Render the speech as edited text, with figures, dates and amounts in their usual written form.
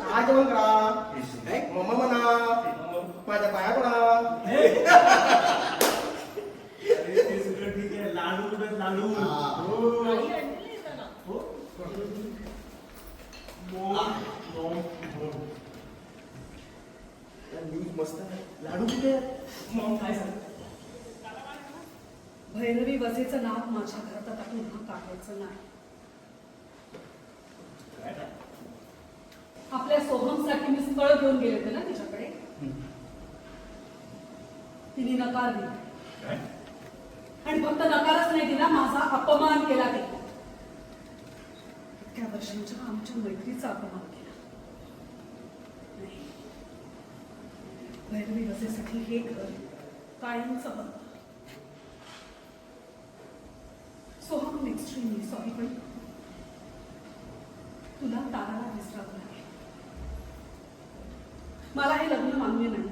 काय जेवण करा मम्मा म्हणा माझ्या पाया पडा ते सगळं ठीक आहे. लाडू कुठे लाडू मस्त लाडू कुठे मॉम काय सांग भैरवी वजेचं नाव माझ्या घरात आता पुन्हा काढायचं नाही. आपल्या सोहमसाठी मी स्थळ घेऊन गेले होते ना तिच्याकडे. तिने नकार दिला आणि फक्त नकारच नाही दिला, माझा अपमान केला. ते इतक्या वर्षांच्या आमच्या मैत्रीचा अपमान केला. नाही, भैरवी वजेसाठी हे घर कायमचं बंद. सोहम एक्स्ट्रीमली सॉरी, पण तुला ताराला विसरावं लागेल. मला हे लग्न मान्य नाही.